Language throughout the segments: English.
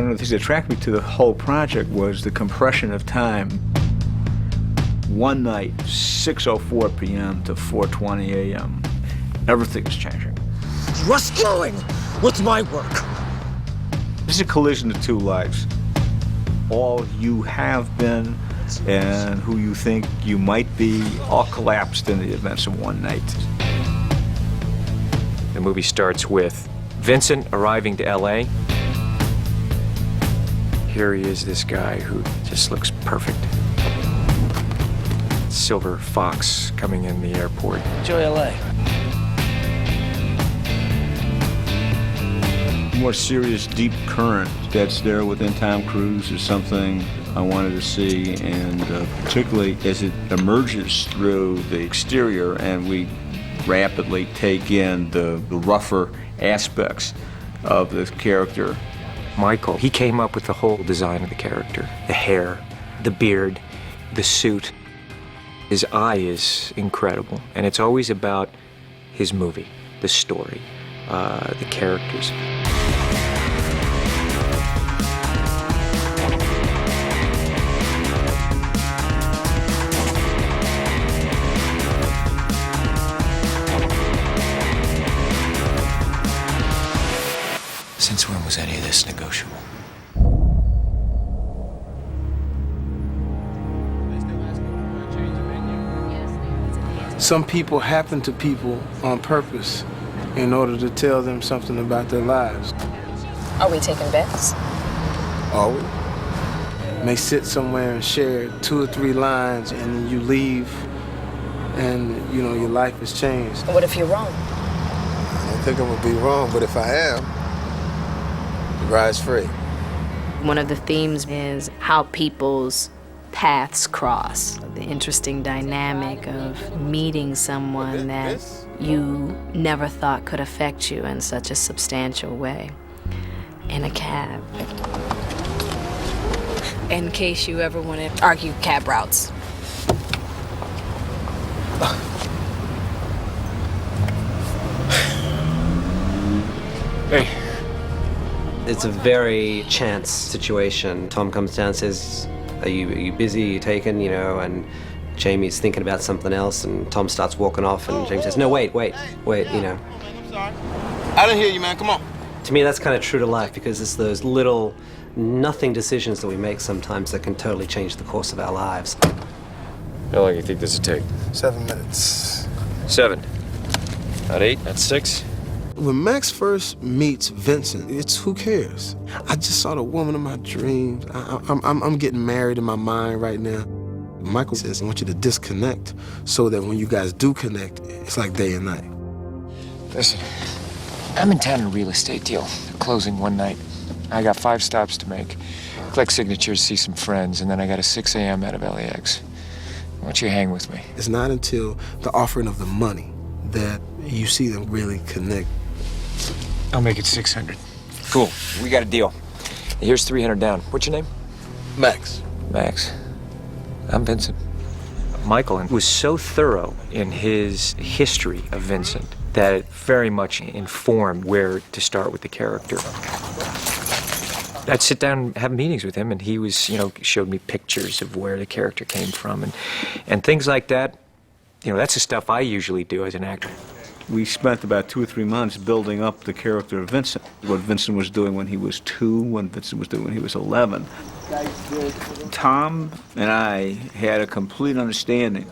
One of the things that attracted me to the whole project was the compression of time. One night, 6:04 p.m. to 4:20 a.m., everything is changing. What's going with my work? This is a collision of two lives. All you have been and who you think you might be all collapsed in the events of one night. The movie starts with Vincent arriving to LA. Here he is, this guy who just looks perfect. Silver fox coming in the airport. Enjoy LA. More serious, deep current that's there within Tom Cruise is something I wanted to see, and particularly as it emerges through the exterior and we rapidly take in the rougher aspects of this character. Michael, he came up with the whole design of the character. The hair, the beard, the suit. His eye is incredible, and it's always about his movie, the story, the characters. Since when was any of this negotiable? Some people happen to people on purpose in order to tell them something about their lives. Are we taking bets? Are we? May sit somewhere and share 2 or 3 lines and then you leave and, you know, your life has changed. What if you're wrong? I don't think I'm gonna be wrong, but if I am, the ride's free. One of the themes is how people's paths cross. The interesting dynamic of meeting someone that you never thought could affect you in such a substantial way in a cab. In case you ever want to argue cab routes. Hey. It's a very chance situation. Tom comes down and says, are you busy, are you taken, you know, and Jamie's thinking about something else, and Tom starts walking off, and Jamie says, no, wait, you know. I'm sorry. I didn't hear you, man, come on. To me, that's kind of true to life, because it's those little, nothing decisions that we make sometimes that can totally change the course of our lives. How long do you think this would take? 7 minutes. 7. Not 8, not 6. When Max first meets Vincent, it's who cares? I just saw the woman of my dreams. I'm getting married in my mind right now. Michael says, I want you to disconnect so that when you guys do connect, it's like day and night. Listen, I'm in town on a real estate deal. They're closing one night. I got 5 stops to make. Collect signatures, see some friends, and then I got a 6 a.m. out of LAX. Why don't you hang with me? It's not until the offering of the money that you see them really connect. I'll make it 600. Cool. We got a deal. Here's 300 down. What's your name? Max. Max. I'm Vincent. Michael was so thorough in his history of Vincent that it very much informed where to start with the character. I'd sit down and have meetings with him, and he was, you know, showed me pictures of where the character came from and things like that. You know, that's the stuff I usually do as an actor. We spent about 2 or 3 months building up the character of Vincent. What Vincent was doing when he was 2, what Vincent was doing when he was 11. Tom and I had a complete understanding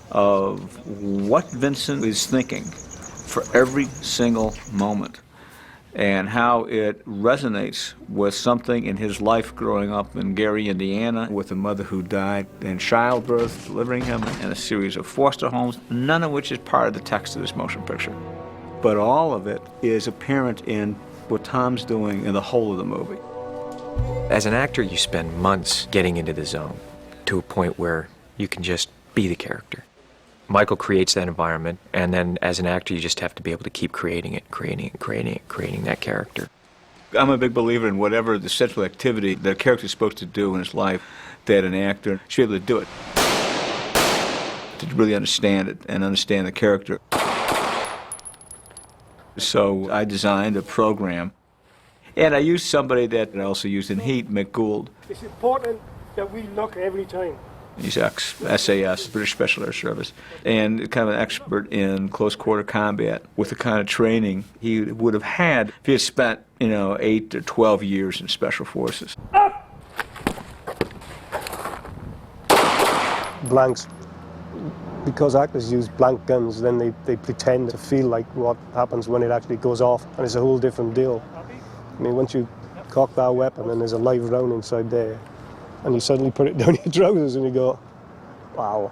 of what Vincent is thinking for every single moment and how it resonates with something in his life growing up in Gary, Indiana, with a mother who died in childbirth, delivering him, and a series of foster homes, none of which is part of the text of this motion picture. But all of it is apparent in what Tom's doing in the whole of the movie. As an actor, you spend months getting into the zone to a point where you can just be the character. Michael creates that environment, and then as an actor, you just have to be able to keep creating that character. I'm a big believer in whatever the central activity that a character is supposed to do in his life, that an actor should be able to do it, to really understand it and understand the character. So I designed a program And I used somebody that I also used in Heat, Mick Gould. It's important that we look every time. He's ex-SAS, British Special Air Service, and kind of an expert in close-quarter combat with the kind of training he would have had if he had spent, 8 to 12 years in Special Forces. Blanks. Because actors use blank guns, then they pretend to feel like what happens when it actually goes off, and it's a whole different deal. I mean, once you cock that weapon and there's a live round inside there, and you suddenly put it down your trousers and you go, wow.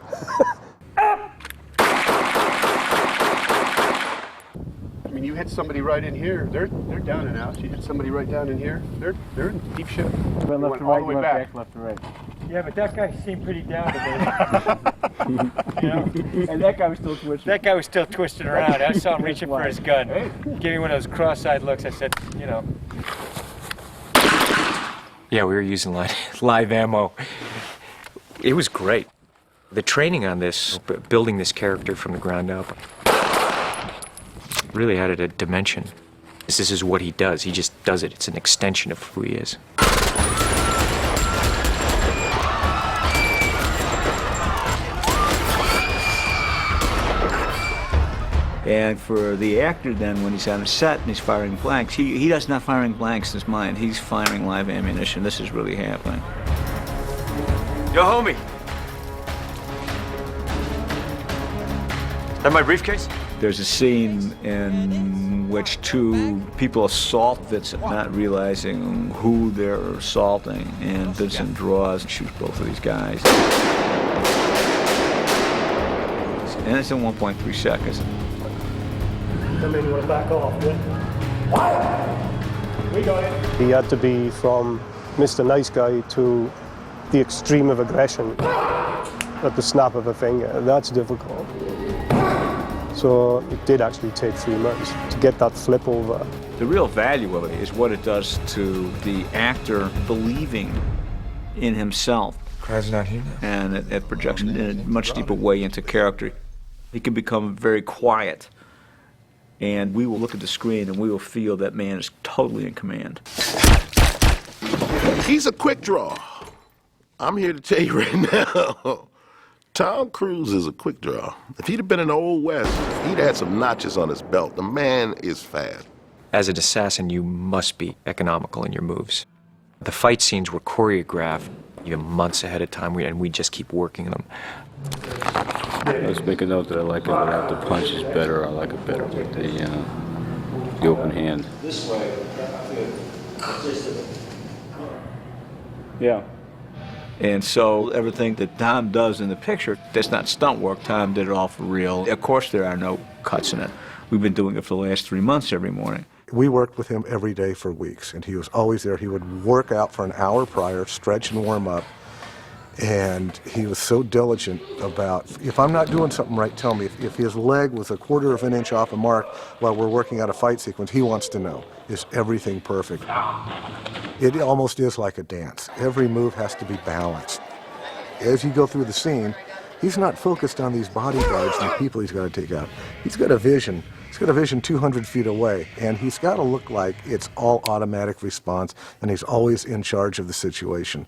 I mean, you hit somebody right in here, they're down and out. You hit somebody right down in here, they're in deep shit. Went left to right, you went back, left to right. Yeah, but that guy seemed pretty down today. And that guy was still twisting. That guy was still twisting around. I saw him reaching for his gun. Gave me one of those cross-eyed looks. I said, Yeah, we were using live ammo. It was great. The training on this, building this character from the ground up, really added a dimension. This is what he does. He just does it. It's an extension of who he is. And for the actor then, when he's on a set and he's firing blanks, he does not firing blanks in his mind. He's firing live ammunition. This is really happening. Yo, homie. That my briefcase? There's a scene in which two people assault Vincent, not realizing who they're assaulting, and Vincent draws and shoots both of these guys. And it's in 1.3 seconds. I mean, you want to back off, yeah? We got it. He had to be from Mr. Nice Guy to the extreme of aggression at the snap of a finger. That's difficult. So it did actually take 3 months to get that flip over. The real value of it is what it does to the actor believing in himself. Crowd's not here now. And it projects in a much deeper way into character. He can become very quiet. And we will look at the screen and we will feel that man is totally in command. He's a quick draw. I'm here to tell you right now, Tom Cruise is a quick draw. If he'd have been in the Old West, he'd had some notches on his belt. The man is fast. As an assassin, you must be economical in your moves. The fight scenes were choreographed even months ahead of time, and we just keep working them. Let's make a note that I like it without the punches better. I like it better with the open hand. This way. Yeah. And so everything that Tom does in the picture, that's not stunt work. Tom did it all for real. Of course, there are no cuts in it. We've been doing it for the last 3 months every morning. We worked with him every day for weeks, and he was always there. He would work out for an hour prior, stretch and warm up. And he was so diligent about, if I'm not doing something right, tell me. If his leg was a quarter of an inch off a mark while we're working out a fight sequence, he wants to know, is everything perfect? It almost is like a dance. Every move has to be balanced. As you go through the scene, he's not focused on these bodyguards and the people he's got to take out. He's got a vision. He's got a vision 200 feet away, and he's got to look like it's all automatic response, and he's always in charge of the situation.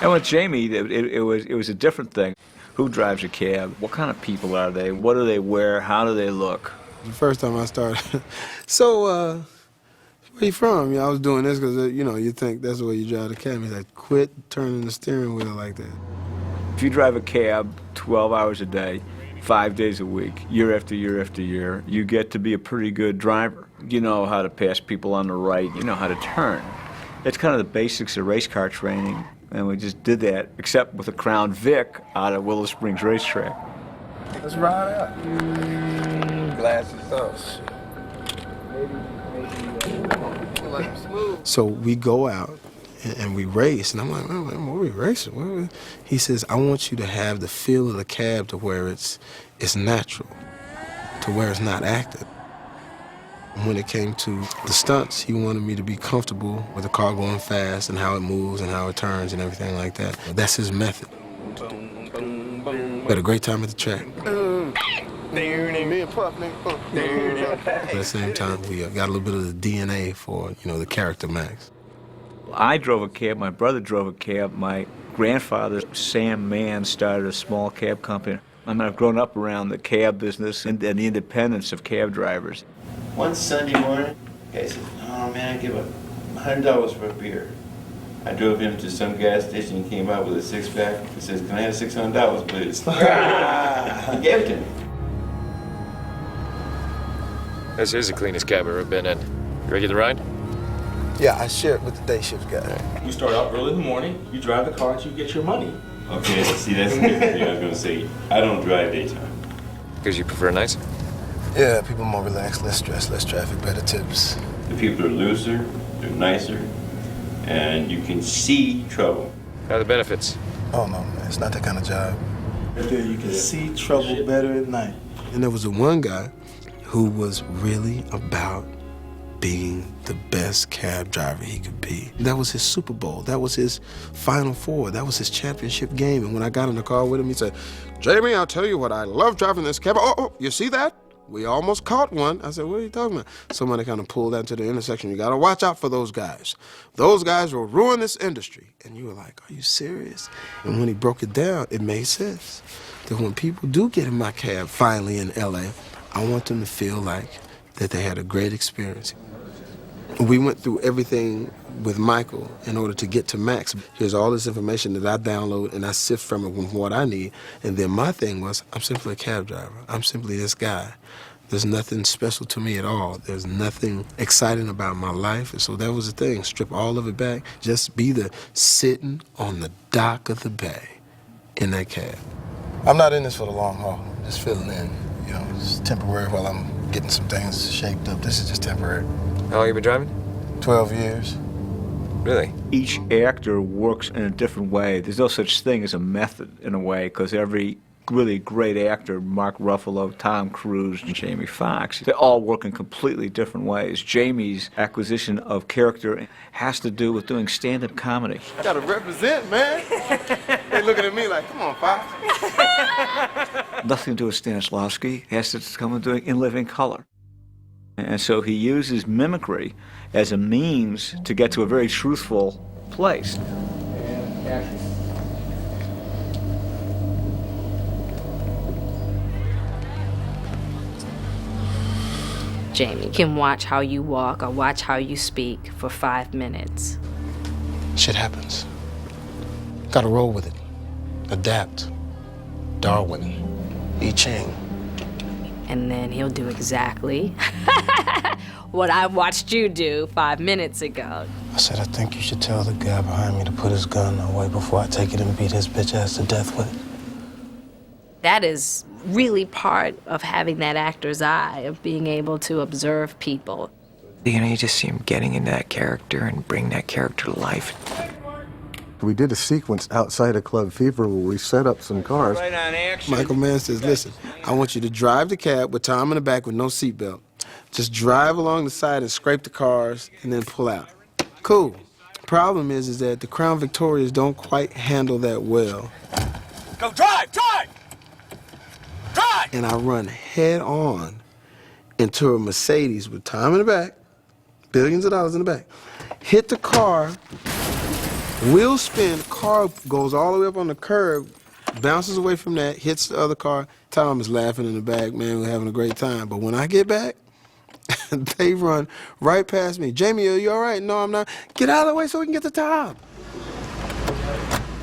And with Jamie, it was a different thing. Who drives a cab? What kind of people are they? What do they wear? How do they look? The first time I started, so where you from? I was doing this because, you think that's the way you drive the cab. He's like, quit turning the steering wheel like that. If you drive a cab 12 hours a day, 5 days a week, year after year after year, you get to be a pretty good driver. You know how to pass people on the right. You know how to turn. It's kind of the basics of race car training. And we just did that, except with a Crown Vic out of Willow Springs Racetrack. Let's ride out. Glasses up. So we go out, and we race. And I'm like, oh, man, what are we racing? He says, I want you to have the feel of the cab to where it's natural, to where it's not acted. When it came to the stunts, he wanted me to be comfortable with the car going fast and how it moves and how it turns and everything like that. That's his method. We had a great time at the track. At the same time, we got a little bit of the DNA for, the character Max. I drove a cab, my brother drove a cab, my grandfather, Sam Mann, started a small cab company. I mean, I've grown up around the cab business and the independence of cab drivers. One Sunday morning, the guy said, oh man, I give $100 for a beer. I drove him to some gas station and came out with a six-pack. He says, can I have $600, please? He gave it to me. This is the cleanest cab I've ever been in. You ready to ride? Yeah, I share it with the day shift guy. You start out early in the morning, you drive the car until you get your money. Okay, see, that's the different thing I was going to say. I don't drive daytime. Because you prefer nights? Yeah, people more relaxed, less stress, less traffic, better tips. The people are looser, they're nicer, and you can see trouble. How are the benefits? Oh, no, man, it's not that kind of job. You can see trouble better at night. And there was the one guy who was really about being the best cab driver he could be. That was his Super Bowl. That was his Final Four. That was his championship game. And when I got in the car with him, he said, Jamie, I'll tell you what, I love driving this cab. Oh, you see that? We almost caught one. I said, what are you talking about? Somebody kind of pulled out to the intersection. You got to watch out for those guys. Those guys will ruin this industry. And you were like, are you serious? And when he broke it down, it made sense. That when people do get in my cab finally in L.A., I want them to feel like that they had a great experience. We went through everything with Michael in order to get to Max. Here's all this information that I download and I sift from it with what I need. And then my thing was, I'm simply a cab driver. I'm simply this guy. There's nothing special to me at all. There's nothing exciting about my life. And so that was the thing. Strip all of it back. Just be the sitting on the dock of the bay in that cab. I'm not in this for the long haul. Just filling in. It's temporary while I'm getting some things shaped up. This is just temporary. How long you been driving? 12 years. Really? Each actor works in a different way. There's no such thing as a method in a way, because every really great actor, Mark Ruffalo, Tom Cruise, and Jamie Foxx, they all work in completely different ways. Jamie's acquisition of character has to do with doing stand-up comedy. Gotta represent, man. They looking at me like, come on, Fox. Nothing to do with Stanislavski. It has to come with doing In Living Color. And so he uses mimicry as a means to get to a very truthful place. Jamie can watch how you walk or watch how you speak for 5 minutes. Shit happens. Gotta roll with it. Adapt. Darwin. I Ching. And then he'll do exactly what I watched you do 5 minutes ago. I said, I think you should tell the guy behind me to put his gun away before I take it and beat his bitch ass to death with it. That is really part of having that actor's eye, of being able to observe people. You just see him getting into that character and bring that character to life. We did a sequence outside of Club Fever where we set up some cars. Right on action. Michael Mann says, listen, I want you to drive the cab with Tom in the back with no seatbelt. Just drive along the side and scrape the cars and then pull out. Cool. Problem is that the Crown Victorias don't quite handle that well. Go drive! Drive! Drive! And I run head on into a Mercedes with Tom in the back, billions of dollars in the back, hit the car, wheel spin, car goes all the way up on the curb, bounces away from that, hits the other car. Tom is laughing in the back, man, we're having a great time. But when I get back, they run right past me. Jamie, are you all right? No, I'm not. Get out of the way so we can get to Tom.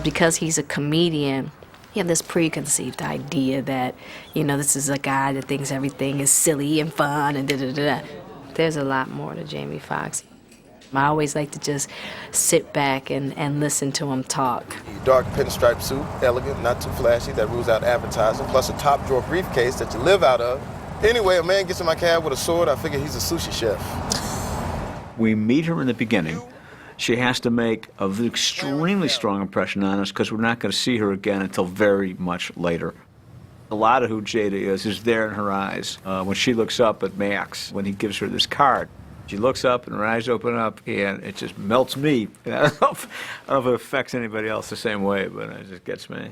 Because he's a comedian, you have this preconceived idea that, this is a guy that thinks everything is silly and fun and da-da-da-da. There's a lot more to Jamie Foxx. I always like to just sit back and listen to him talk. Dark pinstripe suit, elegant, not too flashy, that rules out advertising, plus a top drawer briefcase that you live out of. Anyway, a man gets in my cab with a sword, I figure he's a sushi chef. We meet her in the beginning, She has to make an extremely strong impression on us because we're not going to see her again until very much later. A lot of who Jada is there in her eyes. When she looks up at Max, when he gives her this card, she looks up and her eyes open up, and it just melts me. I don't know if it affects anybody else the same way, but it just gets me.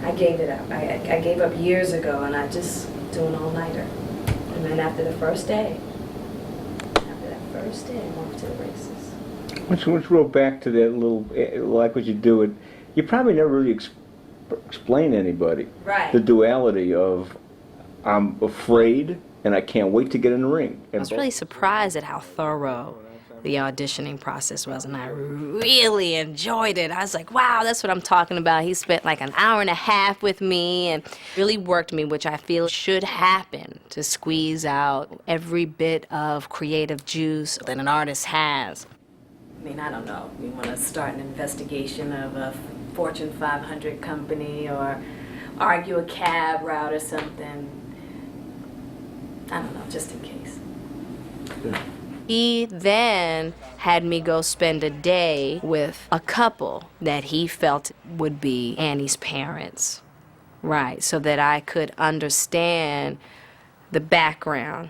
I gave it up. I gave up years ago, and I just do an all-nighter. And then after the first day, I'm off to the races. Once you roll back to that little, like what you do, you probably never really explain to anybody the duality of I'm afraid and I can't wait to get in the ring. I was really surprised at how thorough the auditioning process was, and I really enjoyed it. I was like, wow, that's what I'm talking about. He spent like an hour and a half with me and really worked me, which I feel should happen, to squeeze out every bit of creative juice that an artist has. I mean, I don't know. We want to start an investigation of a Fortune 500 company or argue a cab route or something. I don't know, just in case. Yeah. He then had me go spend a day with a couple that he felt would be Annie's parents. Right, so that I could understand the background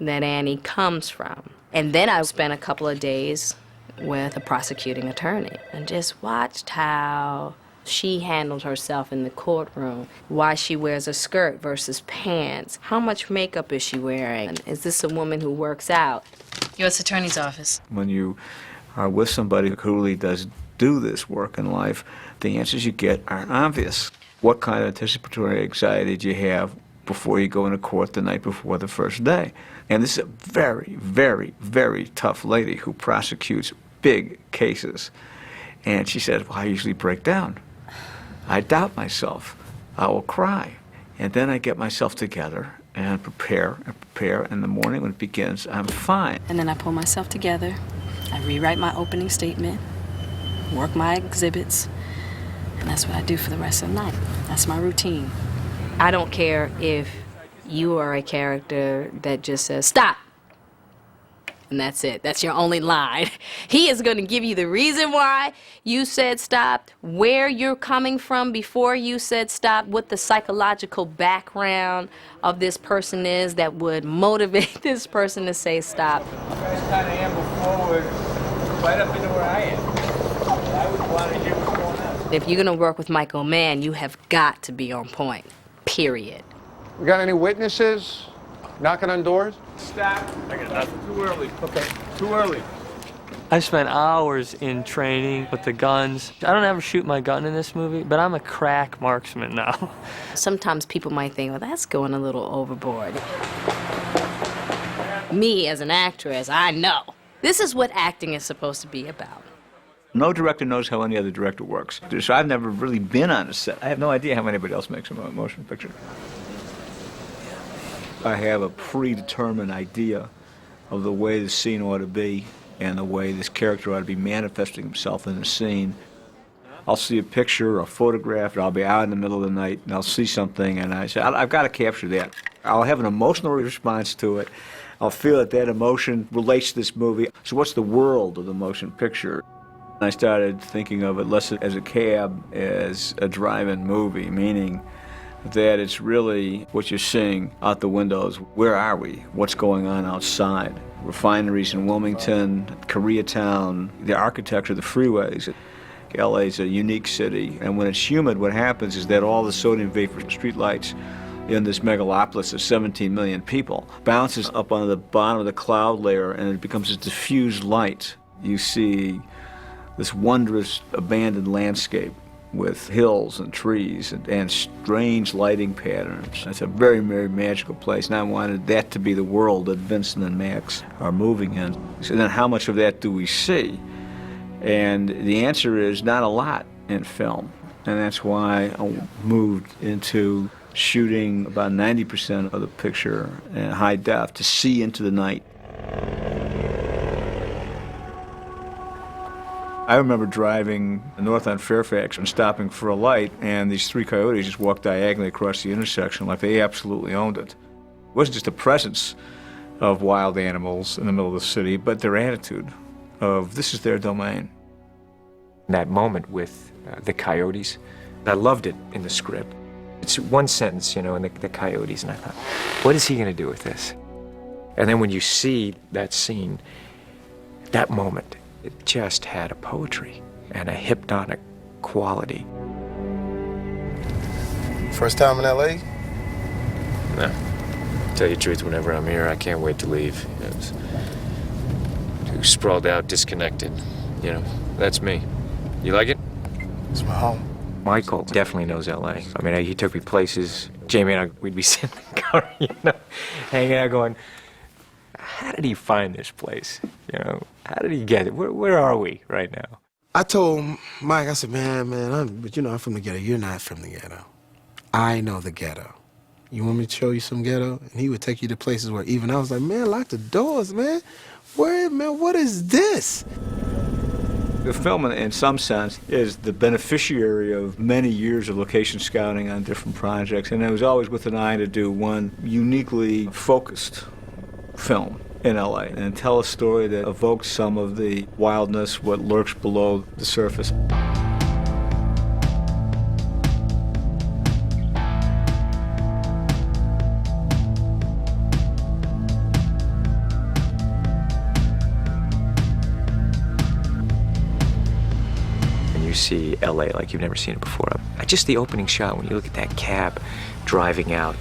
that Annie comes from. And then I spent a couple of days with a prosecuting attorney and just watched how she handled herself in the courtroom, why she wears a skirt versus pants, how much makeup is she wearing, is this a woman who works out? U.S. Attorney's Office. When you are with somebody who really does do this work in life, the answers you get aren't obvious. What kind of anticipatory anxiety do you have before you go into court the night before the first day? And this is a very, very, very tough lady who prosecutes big cases. And she says, well, I usually break down. I doubt myself. I will cry. And then I get myself together and prepare. In the morning when it begins, I'm fine. And then I pull myself together. I rewrite my opening statement, work my exhibits, and that's what I do for the rest of the night. That's my routine. I don't care if you are a character that just says, stop. And that's it. That's your only line. He is going to give you the reason why you said stop, where you're coming from before you said stop, what the psychological background of this person is that would motivate this person to say stop. You guys kind of amble forward right up into where I am. I would want to hear what's going on. If you're going to work with Michael Mann, you have got to be on point, period. We got any witnesses knocking on doors? Stop. I got nothing. Too early. Okay. Too early. I spent hours in training with the guns. I don't ever shoot my gun in this movie, but I'm a crack marksman now. Sometimes people might think, well, that's going a little overboard. Me, as an actress, I know. This is what acting is supposed to be about. No director knows how any other director works. So I've never really been on a set. I have no idea how anybody else makes a motion picture. I have a predetermined idea of the way the scene ought to be and the way this character ought to be manifesting himself in the scene. I'll see a picture or a photograph, or I'll be out in the middle of the night and I'll see something and I say, I've got to capture that. I'll have an emotional response to it. I'll feel that that emotion relates to this movie. So what's the world of the motion picture? I started thinking of it less as a cab as a drive-in movie, meaning that it's really what you're seeing out the windows. Where are we? What's going on outside? Refineries in Wilmington, Koreatown, the architecture, the freeways. LA is a unique city, and when it's humid, what happens is that all the sodium vapor streetlights in this megalopolis of 17 million people bounces up on the bottom of the cloud layer, and it becomes this diffused light. You see this wondrous abandoned landscape with hills and trees and strange lighting patterns. It's a very, very magical place, and I wanted that to be the world that Vincent and Max are moving in. So then how much of that do we see? And the answer is not a lot in film, and that's why I moved into shooting about 90% of the picture in high def to see into the night. I remember driving north on Fairfax and stopping for a light, and these three coyotes just walked diagonally across the intersection like they absolutely owned it. It wasn't just the presence of wild animals in the middle of the city, but their attitude. of this is their domain. That moment with the coyotes, I loved it in the script. It's one sentence, you know, in the coyotes, and I thought, what is he going to do with this? And then when you see that scene, that moment, it just had a poetry and a hypnotic quality. First time in L.A.? No. Tell you the truth, whenever I'm here, I can't wait to leave. It's too sprawled out, disconnected. You know, that's me. You like it? It's my home. Michael definitely knows L.A. I mean, he took me places. Jamie and I, we'd be sitting in the car, you know, hanging out going, how did he find this place? You know, how did he get it? Where are we right now? I told Mike, I said, man, I'm from the ghetto. You're not from the ghetto. I know the ghetto. You want me to show you some ghetto? And he would take you to places where even I was like, man, lock the doors, man. What is this? The film, in some sense, is the beneficiary of many years of location scouting on different projects, and it was always with an eye to do one uniquely focused film in LA and tell a story that evokes some of the wildness, what lurks below the surface. You see LA like you've never seen it before. Just the opening shot, when you look at that cab driving out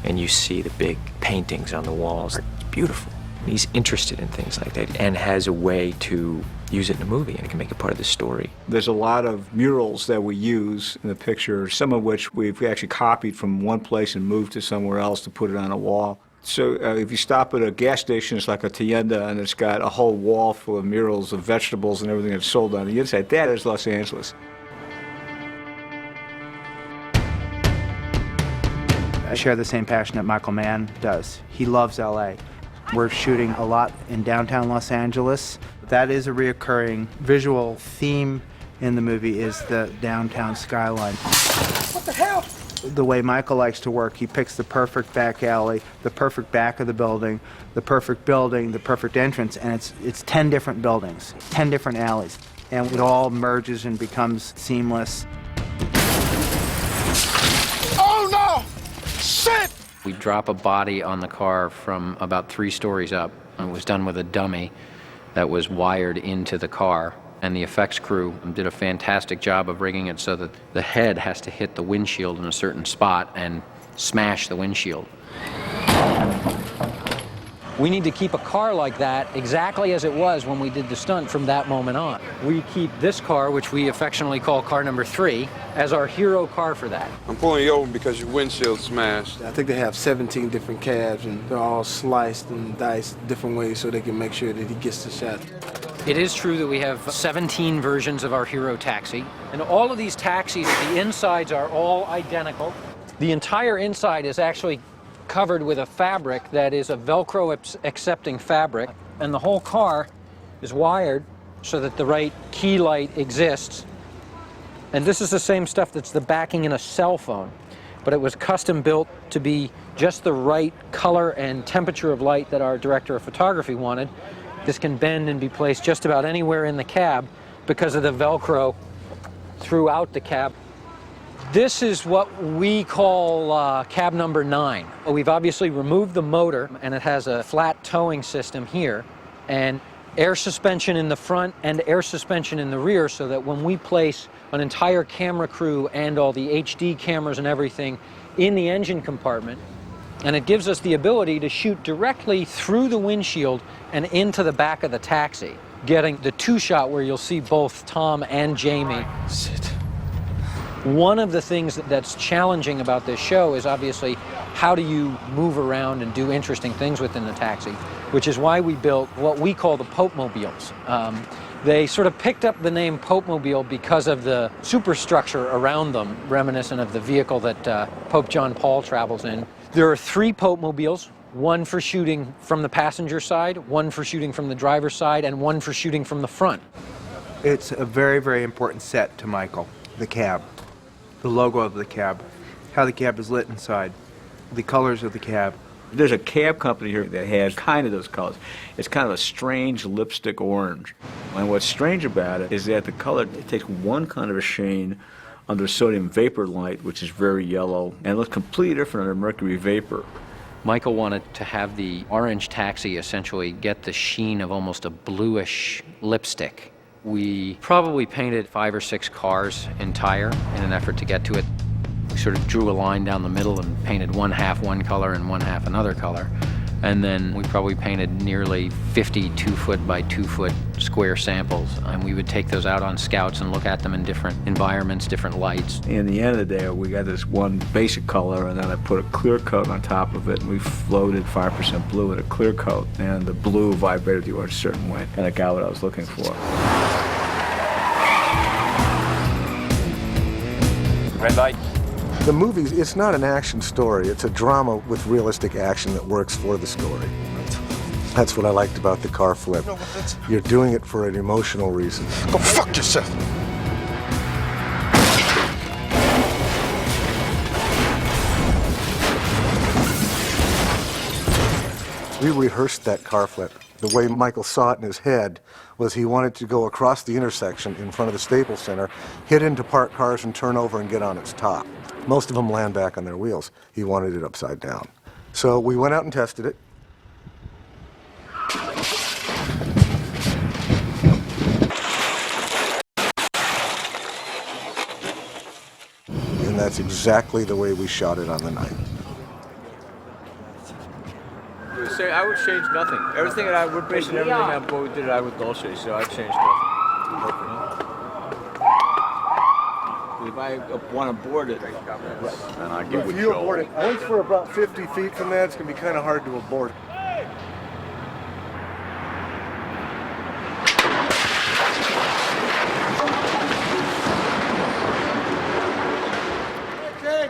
and you see the big paintings on the walls, it's beautiful. He's interested in things like that and has a way to use it in a movie, and it can make it part of the story. There's a lot of murals that we use in the picture, some of which we've actually copied from one place and moved to somewhere else to put it on a wall. So if you stop at a gas station, it's like a tienda, and it's got a whole wall full of murals of vegetables and everything that's sold on the inside. That is Los Angeles. I share the same passion that Michael Mann does. He loves LA. We're shooting a lot in downtown Los Angeles. That is a reoccurring visual theme in the movie, is the downtown skyline. What the hell? The way Michael likes to work, he picks the perfect back alley, the perfect back of the building, the perfect entrance, and it's 10 different buildings, 10 different alleys, and it all merges and becomes seamless. Oh no! Shit! We drop a body on the car from about 3 stories up. It was done with a dummy that was wired into the car. And the effects crew did a fantastic job of rigging it so that the head has to hit the windshield in a certain spot and smash the windshield. We need to keep a car like that exactly as it was when we did the stunt from that moment on. We keep this car, which we affectionately call car number 3, as our hero car for that. I'm pulling you over because your windshield smashed. I think they have 17 different cabs, and they're all sliced and diced different ways so they can make sure that he gets the shot. It is true that we have 17 versions of our hero taxi, and all of these taxis, the insides are all identical. The entire inside is actually covered with a fabric that is a Velcro accepting fabric, and the whole car is wired so that the right key light exists. And this is the same stuff that's the backing in a cell phone, but it was custom built to be just the right color and temperature of light that our director of photography wanted. This can bend and be placed just about anywhere in the cab because of the Velcro throughout the cab. This is what we call cab number 9. We've obviously removed the motor, and it has a flat towing system here, and air suspension in the front and air suspension in the rear, so that when we place an entire camera crew and all the HD cameras and everything in the engine compartment, and it gives us the ability to shoot directly through the windshield and into the back of the taxi, getting the 2-shot where you'll see both Tom and Jamie. Shit. One of the things that's challenging about this show is obviously how do you move around and do interesting things within the taxi, which is why we built what we call the Pope-mobiles. They sort of picked up the name Pope-mobile because of the superstructure around them, reminiscent of the vehicle that Pope John Paul travels in. There are 3 Pope-mobiles, one for shooting from the passenger side, one for shooting from the driver's side, and one for shooting from the front. It's a very, very important set to Michael, the cab. The logo of the cab, how the cab is lit inside, the colors of the cab, There's a cab company here that has kind of those colors. It's kind of a strange lipstick orange. And what's strange about it is that the color, it takes one kind of a sheen under sodium vapor light, which is very yellow, and looks completely different under mercury vapor. Michael wanted to have the orange taxi essentially get the sheen of almost a bluish lipstick. We probably painted 5 or 6 cars entire in an effort to get to it. We sort of drew a line down the middle and painted one half one color and one half another color. And then we probably painted nearly 50 2-foot by 2-foot square samples. And we would take those out on scouts and look at them in different environments, different lights. In the end of the day, we got this one basic color, and then I put a clear coat on top of it, and we floated 5% blue in a clear coat, and the blue vibrated the orange a certain way, and I got what I was looking for. Red light. The movie, it's not an action story. It's a drama with realistic action that works for the story. That's what I liked about the car flip. You're doing it for an emotional reason. Go fuck yourself. We rehearsed that car flip. The way Michael saw it in his head was he wanted to go across the intersection in front of the Staples Center, hit into parked cars and turn over and get on its top. Most of them land back on their wheels. He wanted it upside down. So we went out and tested it. And that's exactly the way we shot it on the night. I would change nothing. Everything that I would base everything on what we did, I would Dolce, so I'd change nothing. If I want to board it, and I get if you abort it, once we're about 50 feet from that, it's going to be kind of hard to abort. Okay.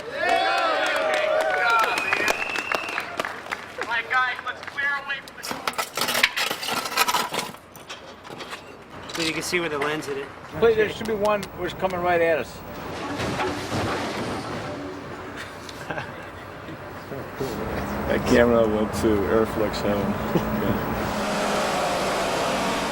All right, guys, let's clear away from So you can see where the lens hit it. Please, there should be one which is coming right at us. That camera went to Airflex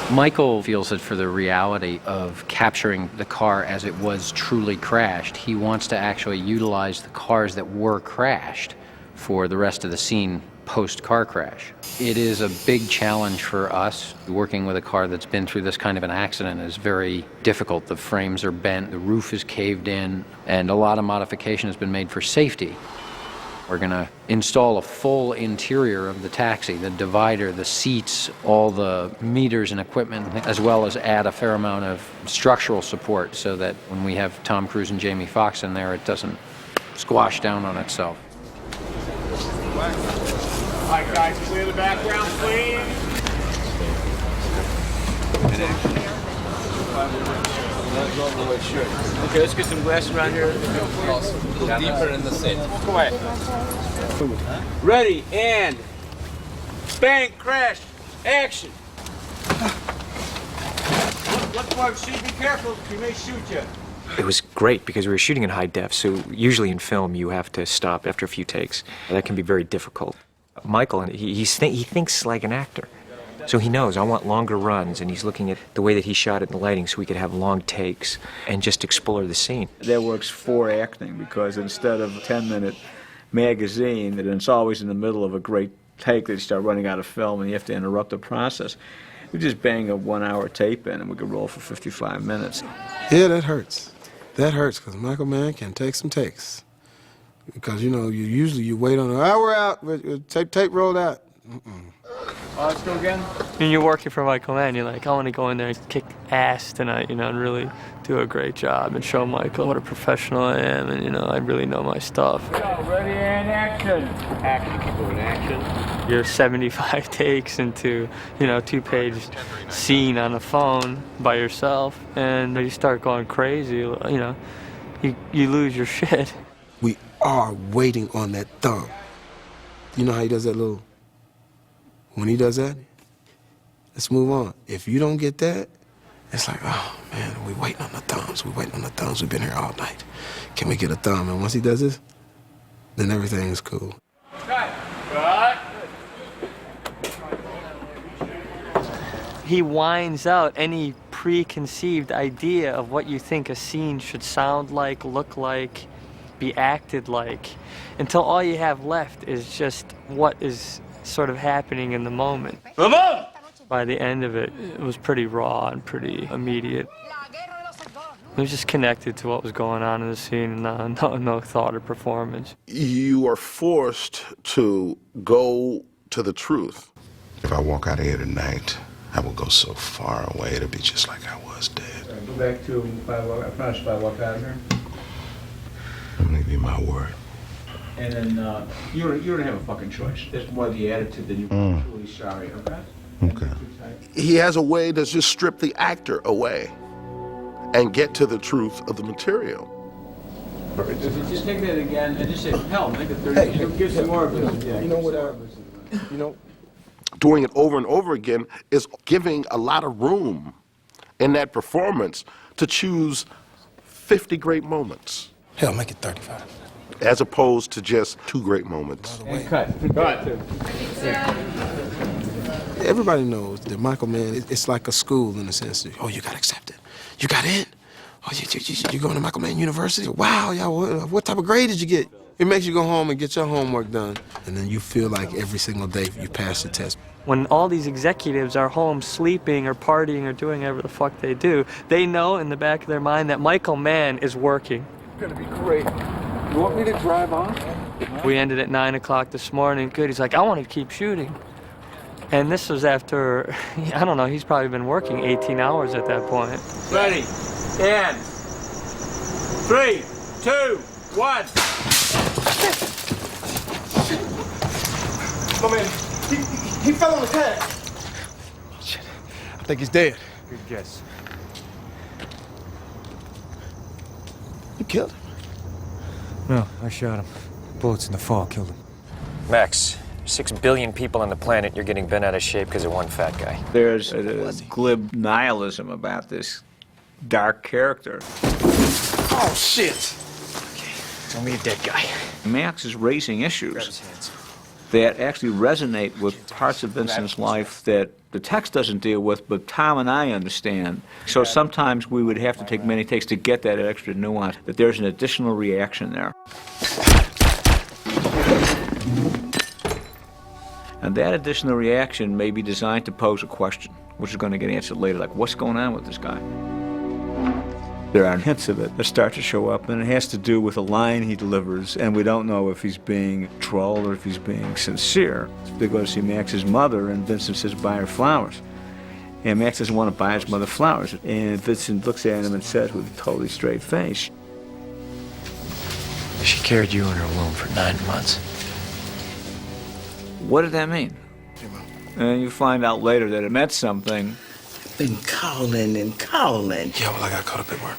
7. Michael feels that for the reality of capturing the car as it was truly crashed, he wants to actually utilize the cars that were crashed for the rest of the scene post-car crash. It is a big challenge for us. Working with a car that's been through this kind of an accident is very difficult. The frames are bent, the roof is caved in, and a lot of modification has been made for safety. We're going to install a full interior of the taxi, the divider, the seats, all the meters and equipment, as well as add a fair amount of structural support so that when we have Tom Cruise and Jamie Foxx in there, it doesn't squash down on itself. All right, guys, clear the background, please. Okay, let's get some glass around here. A little deeper in the seat. Go ahead. Ready, and bang, crash, action. Look for him, shoot, be careful, he may shoot you. It was great because we were shooting in high def, so usually in film you have to stop after a few takes. That can be very difficult. Michael, he thinks like an actor. So he knows I want longer runs, and he's looking at the way that he shot it in the lighting so we could have long takes and just explore the scene. That works for acting because instead of a 10-minute magazine, that it's always in the middle of a great take that you start running out of film and you have to interrupt the process. We just bang a 1-hour tape in and we could roll for 55 minutes. Yeah, that hurts. That hurts because Michael Mann can take some takes. Because, you know, you wait on, we're out, tape rolled out. Let's go again. When you're working for Michael Mann, you're like, I want to go in there and kick ass tonight, you know, and really do a great job and show Michael what a professional I am, and, you know, I really know my stuff. Ready and action. Action, keep going, action. You're 75 takes into, you know, 2-page scene on a phone by yourself, and you start going crazy, you know, you lose your shit. We are waiting on that thumb. You know how he does that little... When he does that, let's move on. If you don't get that, it's like, oh, man, we're waiting on the thumbs. We're waiting on the thumbs. We've been here all night. Can we get a thumb? And once he does this, then everything is cool. Cut. Cut. He winds out any preconceived idea of what you think a scene should sound like, look like, be acted like, until all you have left is just what is sort of happening in the moment. Ramon! By the end of it, it was pretty raw and pretty immediate. It was just connected to what was going on in the scene, and no thought or performance. You are forced to go to the truth. If I walk out of here tonight, I will go so far away, it'll be just like I was dead. Go back to finish by walk out of here. I'm gonna give you my word. And then you don't have a fucking choice. There's more the attitude than you're truly sorry, okay? Okay. He has a way to just strip the actor away and get to the truth of the material. Perfect. Just take that again and just say, hell, make it 30. Hey, give some more of it. Yeah, you know, doing it over and over again is giving a lot of room in that performance to choose 50 great moments. Hell, make it 35. As opposed to just 2 great moments. And cut. Everybody knows that Michael Mann, it's like a school in a sense. Oh, you got accepted. You got in. Oh, you going to Michael Mann University? Wow, y'all, what type of grade did you get? It makes you go home and get your homework done. And then you feel like every single day you pass the test. When all these executives are home sleeping or partying or doing whatever the fuck they do, they know in the back of their mind that Michael Mann is working. It's gonna be great. You want me to drive on? We ended at 9 o'clock this morning. Good, he's like, I want to keep shooting. And this was after, I don't know, he's probably been working 18 hours at that point. Ready, and 3, 2, 1. My man, he fell on the tag. Shit, I think he's dead. Good guess. You killed him? No, I shot him. Bullets in the fall killed him. Max, 6 billion people on the planet, you're getting bent out of shape because of one fat guy. There's a glib nihilism about this dark character. Oh, shit. Okay, it's only a dead guy. Max is raising issues that actually resonate with parts of Vincent's life that the text doesn't deal with, but Tom and I understand. So sometimes we would have to take many takes to get that extra nuance, that there's an additional reaction there. And that additional reaction may be designed to pose a question, which is going to get answered later, like, what's going on with this guy? There are hints of it that start to show up, and it has to do with a line he delivers, and we don't know if he's being troll or if he's being sincere. They go to see Max's mother, and Vincent says, buy her flowers. And Max doesn't want to buy his mother flowers. And Vincent looks at him and says with a totally straight face, She carried you in her womb for 9 months. what did that mean? And you find out later that it meant something. Been calling and calling. Yeah, well, I got caught up at work.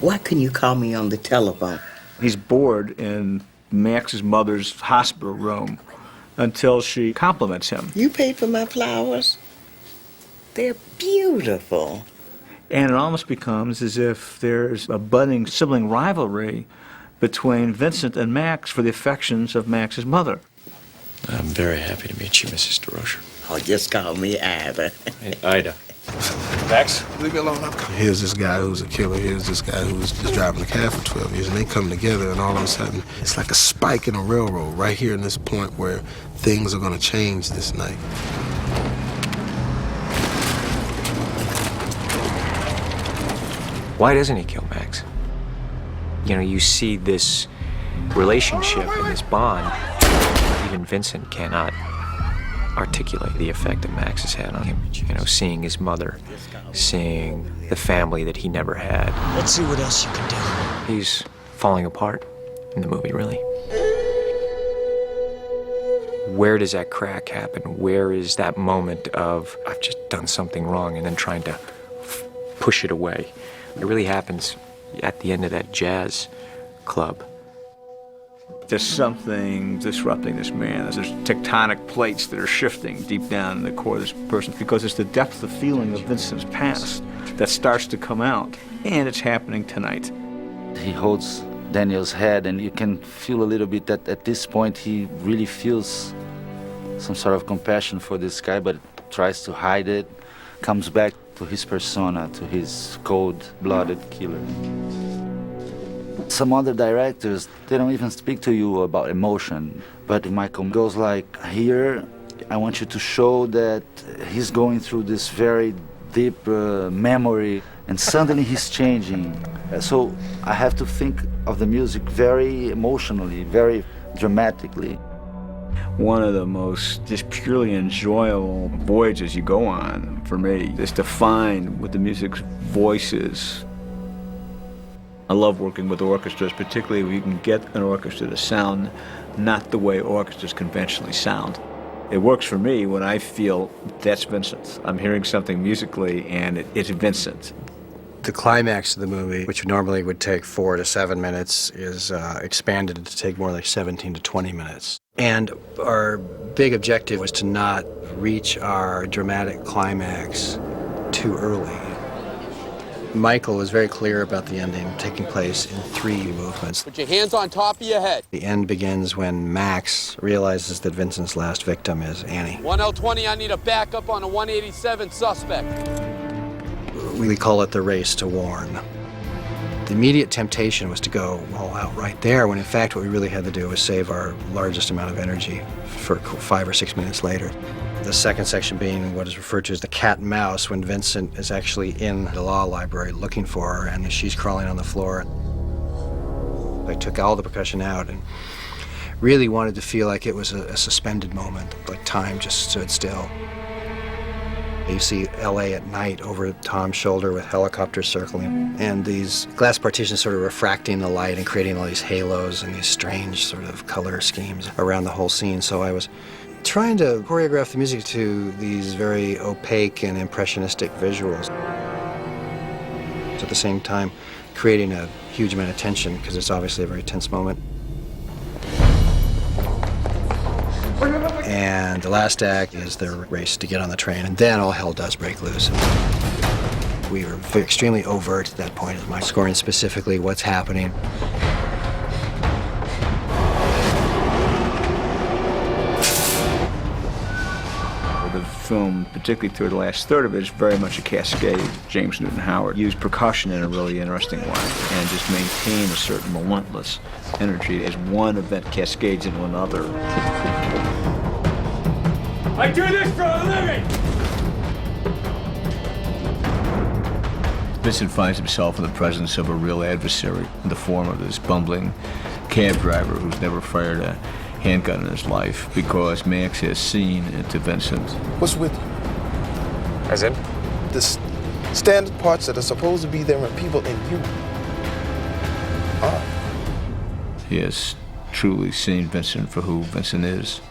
Why couldn't you call me on the telephone? He's bored in Max's mother's hospital room until she compliments him. You paid for my flowers? They're beautiful. And it almost becomes as if there's a budding sibling rivalry between Vincent and Max for the affections of Max's mother. I'm very happy to meet you, Mrs. DeRocher. Oh, just call me Ida. Hey, Ida. Max? Leave me alone. Here's this guy who's a killer. Here's this guy who's just driving a cab for 12 years. And they come together, and all of a sudden, it's like a spike in a railroad right here in this point where things are going to change this night. Why doesn't he kill Max? You know, you see this relationship and this bond. Even Vincent cannot articulate the effect that Max has had on him. You know, seeing his mother, seeing the family that he never had. Let's see what else you can do. He's falling apart in the movie, really. Where does that crack happen? Where is that moment of, I've just done something wrong, and then trying to push it away? It really happens at the end of that jazz club. There's something disrupting this man. There's tectonic plates that are shifting deep down in the core of this person because it's the depth of feeling of Vincent's past that starts to come out, and it's happening tonight. He holds Daniel's head, and you can feel a little bit that at this point he really feels some sort of compassion for this guy, but tries to hide it. comes back to his persona, to his cold-blooded killer. Some other directors, they don't even speak to you about emotion, but Michael goes like, here, I want you to show that he's going through this very deep memory, and suddenly he's changing. So I have to think of the music very emotionally, very dramatically. One of the most just purely enjoyable voyages you go on, for me, is to find what the music's voice is. I love working with orchestras, particularly if you can get an orchestra to sound not the way orchestras conventionally sound. It works for me when I feel that's Vincent. I'm hearing something musically and it's Vincent. The climax of the movie, which normally would take 4 to 7 minutes, is expanded to take more like 17 to 20 minutes. And our big objective was to not reach our dramatic climax too early. Michael was very clear about the ending taking place in 3 movements. Put your hands on top of your head. The end begins when Max realizes that Vincent's last victim is Annie. 1L20, I need a backup on a 187 suspect. We call it the race to warn. The immediate temptation was to go all out right there, when in fact what we really had to do was save our largest amount of energy for 5 or 6 minutes later. The second section being what is referred to as the cat and mouse, when Vincent is actually in the law library looking for her and she's crawling on the floor. I took all the percussion out and really wanted to feel like it was a suspended moment, like time just stood still. You see LA at night over Tom's shoulder with helicopters circling, and these glass partitions sort of refracting the light and creating all these halos and these strange sort of color schemes around the whole scene. So I was trying to choreograph the music to these very opaque and impressionistic visuals. At the same time, creating a huge amount of tension, because it's obviously a very tense moment. And the last act is the race to get on the train, and then all hell does break loose. We were extremely overt at that point, as my scoring specifically what's happening. The film, particularly through the last third of it, is very much a cascade. James Newton Howard used percussion in a really interesting way and just maintained a certain relentless energy as one event cascades into another. I do this for a living! Vincent finds himself in the presence of a real adversary in the form of this bumbling cab driver who's never fired a handgun in his life because Max has seen into Vincent. What's with you? As in? The standard parts that are supposed to be there when people in you are. He has truly seen Vincent for who Vincent is.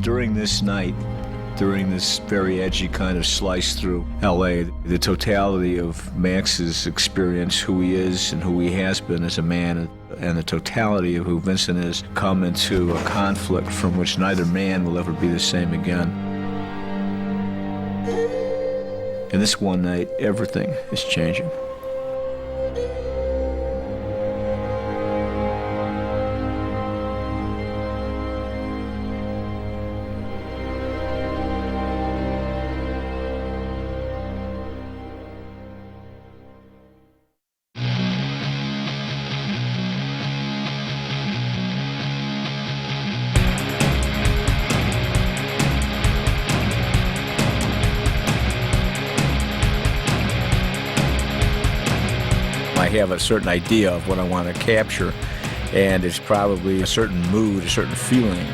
During this night, during this very edgy kind of slice through LA, the totality of Max's experience, who he is and who he has been as a man, and the totality of who Vincent is, come into a conflict from which neither man will ever be the same again. And this one night, everything is changing. I have a certain idea of what I want to capture, and it's probably a certain mood, a certain feeling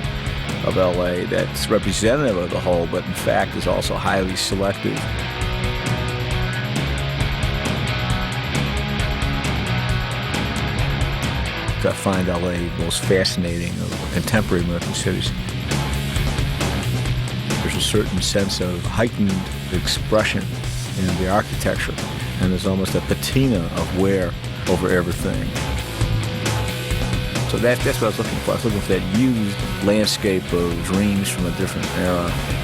of LA that's representative of the whole, but in fact is also highly selective. I find LA the most fascinating of contemporary American cities. There's a certain sense of heightened expression in the architecture, and there's almost a patina of wear over everything. So that's what I was looking for. I was looking for that used landscape of dreams from a different era.